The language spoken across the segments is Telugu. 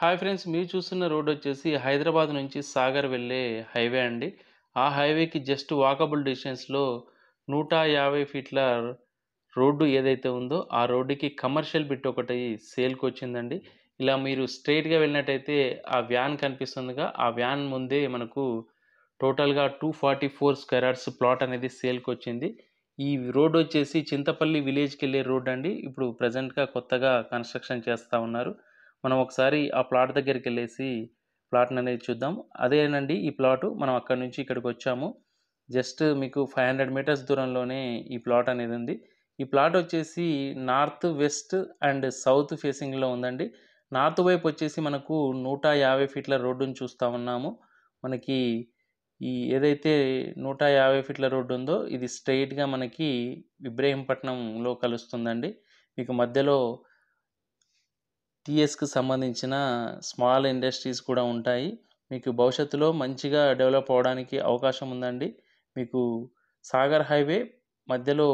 హాయ్ ఫ్రెండ్స్, మీరు చూస్తున్న రోడ్ వచ్చేసి హైదరాబాద్ నుంచి సాగర్ వెళ్ళే హైవే అండి. ఆ హైవేకి జస్ట్ వాకబుల్ డిస్టెన్స్‌లో 150 ఫీట్ల రోడ్డు ఏదైతే ఉందో, ఆ రోడ్డుకి కమర్షియల్ బిట్ ఒకటి సేల్‌కొచ్చిందండి. ఇలా మీరు స్ట్రెయిట్‌గా వెళ్ళినట్టయితే ఆ వ్యాన్ కనిపిస్తుందిగా, ఆ వ్యాన్ ముందే మనకు టోటల్‌గా 244 స్క్వేర్ యార్డ్స్ ప్లాట్ అనేది సేల్‌కొచ్చింది. ఈ రోడ్ వచ్చేసి చింతపల్లి విలేజ్‌కెళ్ళే రోడ్ అండి. ఇప్పుడు ప్రెజెంట్‌గా కొత్తగా కన్‌స్ట్రక్షన్ చేస్తా ఉన్నారు. మనం ఒకసారి ఆ ప్లాట్ దగ్గరికెళ్ళేసి ప్లాట్‌ననేది చూద్దాం. అదేనండి ఈ ప్లాటు. మనం అక్కడి నుంచి ఇక్కడికొచ్చాము. జస్ట్ మీకు 500 మీటర్స్ దూరంలోనే ఈ ప్లాట్ అనేది ఉంది. ఈ ప్లాట్ వచ్చేసి నార్త్, వెస్ట్ అండ్ సౌత్ ఫేసింగ్‌లో ఉందండి. నార్త్ వైపు వచ్చేసి మనకు 150 ఫీట్ల రోడ్డుని చూస్తా ఉన్నాము. మనకి ఈ ఏదైతే 150 ఫీట్ల రోడ్డు ఉందో, ఇది స్ట్రెయిట్‌గా మనకి ఇబ్రహీంపట్నంలో కలుస్తుందండి. మీకు మధ్యలో టీఎస్‌కి సంబంధించిన స్మాల్ ఇండస్ట్రీస్ కూడా ఉంటాయి. మీకు భవిష్యత్తులో మంచిగా డెవలప్ అవ్వడానికి అవకాశం ఉందండి. మీకు సాగర్ హైవే మధ్యలో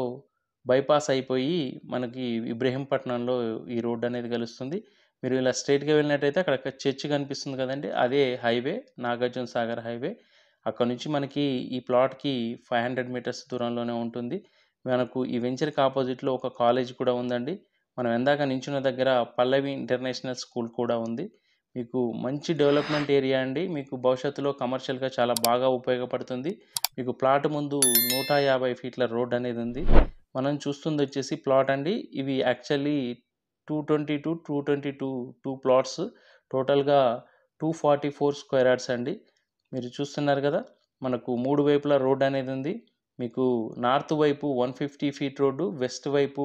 బైపాస్ అయిపోయి మనకి ఇబ్రహీంపట్నంలో ఈ రోడ్ అనేది కలుస్తుంది. మీరు ఇలా స్ట్రెయిట్‌గా వెళ్ళినట్టయితే అక్కడ చర్చ్ కనిపిస్తుంది కదండీ! అదే హైవే, నాగార్జున సాగర్ హైవే. అక్కడి నుంచి మనకి ఈ ప్లాట్‌కి 500 మీటర్స్ దూరంలోనే ఉంటుంది. మనకు ఈ వెంచర్‌కి అపోజిట్‌లో ఒక కాలేజ్ కూడా ఉందండి. మనం ఇందాక నించున్న దగ్గర పల్లవి ఇంటర్నేషనల్ స్కూల్ కూడా ఉంది. మీకు మంచి డెవలప్‌మెంట్ ఏరియా అండి. మీకు భవిష్యత్తులో కమర్షియల్‌గా చాలా బాగా ఉపయోగపడుతుంది. మీకు ప్లాట్ ముందు 150 ఫీట్ల రోడ్ అనేది ఉంది. మనం చూస్తుందొచ్చేసి ప్లాట్ అండి. ఇవి యాక్చువల్లీ 222 ప్లాట్స్. టోటల్‌గా 244 స్క్వేర్ యార్డ్స్ అండి. మీరు చూస్తున్నారు గదా! మనకు 3 వైపులా రోడ్ అనేది ఉంది. మీకు నార్త్ వైపు 150 ఫీట్ రోడ్డు, వెస్ట్ వైపు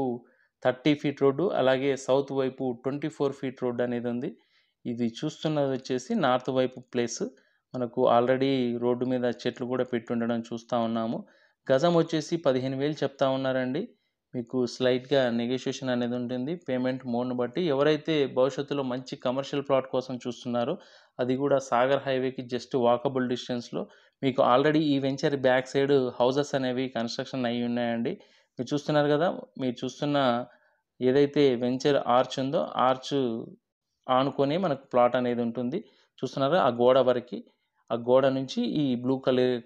30 ఫీట్ రోడ్డు, అలాగే సౌత్ వైపు 24 ఫీట్ రోడ్ అనేది ఉంది. ఇది చూస్తున్నదొచ్చేసి నార్త్ వైపు ప్లేస్. మనకు ఆల్రెడీ రోడ్డు మీద చెట్లు కూడా పెట్టుండడం చూస్తా ఉన్నాము. గజం వచ్చేసి 15,000 చెప్తా ఉన్నారండి. మీకు స్లైట్‌గా నెగోషియేషన్ అనేది ఉంటుంది. పేమెంట్ మోడ్‌ని బట్టి. ఎవరైతే భవిష్యత్తులో మంచి కమర్షియల్ ప్లాట్ కోసం చూస్తున్నారో, అది కూడా సాగర్ హైవేకి జస్ట్ వాకబుల్ డిస్టెన్స్‌లో మీకు ఆల్రెడీ ఈ వెంచర్ బ్యాక్ సైడ్ హౌసెస్ అనేవి కన్‌స్ట్రక్షన్ అయ్యి ఉన్నాయండి. మీరు చూస్తున్నారు గదా! మీరు చూస్తున్న ఏదైతే వెంచర్ ఆర్చ్ ఉందో, ఆర్చ్ ఆనుకొని మనకు ప్లాట్ అనేది ఉంటుంది. చూస్తున్నారా? ఆ గోడ వరకి. ఆ గోడ నుంచి ఈ బ్లూ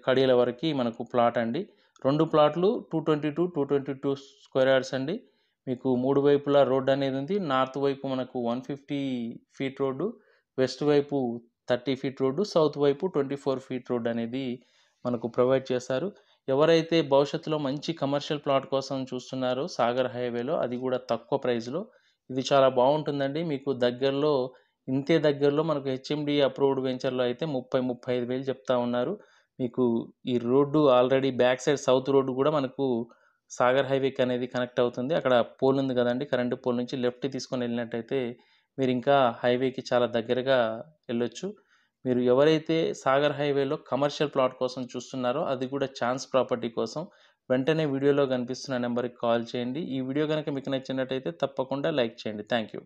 కడియల వరకి మనకు ప్లాట్ అండి. 2 ప్లాట్లు 222 స్క్వేర్ యార్డ్స్ అండి. మీకు 3 వైపులా రోడ్ అనేది ఉంది. నార్త్ వైపు మనకు 150 ఫీట్ రోడ్డు, వెస్ట్ వైపు 30 ఫీట్ రోడ్డు, సౌత్ వైపు 24 ఫీట్ రోడ్ అనేది మనకు ప్రొవైడ్ చేశారు. ఎవరైతే భవిష్యత్తులో మంచి కమర్షియల్ ప్లాట్ కోసం చూస్తున్నారో సాగర్ హైవేలో, అది కూడా తక్కువ ప్రైస్‌లో, ఇది చాలా బావుంటుందండి. మీకు దగ్గరలో ఇంతే దగ్గరలో మనకు హెచ్ఎండీ అప్రూవ్డ్ వెంచర్‌లో అయితే 35,000 చెప్తా ఉన్నారు. మీకు ఈ road already back side south road కూడా మనకు సాగర్ హైవేకి అనేది కనెక్ట్ అవుతుంది. అక్కడ పోల్ ఉంది కదండీ! కరెంట్ పోల్ నుంచి లెఫ్ట్ తీసుకొని వెళ్ళినట్టయితే మీరింకా హైవేకి చాలా దగ్గరగా వెళ్ళొచ్చు. మీరు ఎవరైతే సాగర్ హైవేలో కమర్షియల్ ప్లాట్ కోసం చూస్తున్నారో, అది కూడా ఛాన్స్ ప్రాపర్టీ కోసం, వెంటనే వీడియోలో కనిపిస్తున్న నెంబర్‌కి కాల్ చేయండి. ఈ వీడియో గనుక మీకు నచ్చినట్టయితే తప్పకుండా లైక్ చేయండి. Thank you.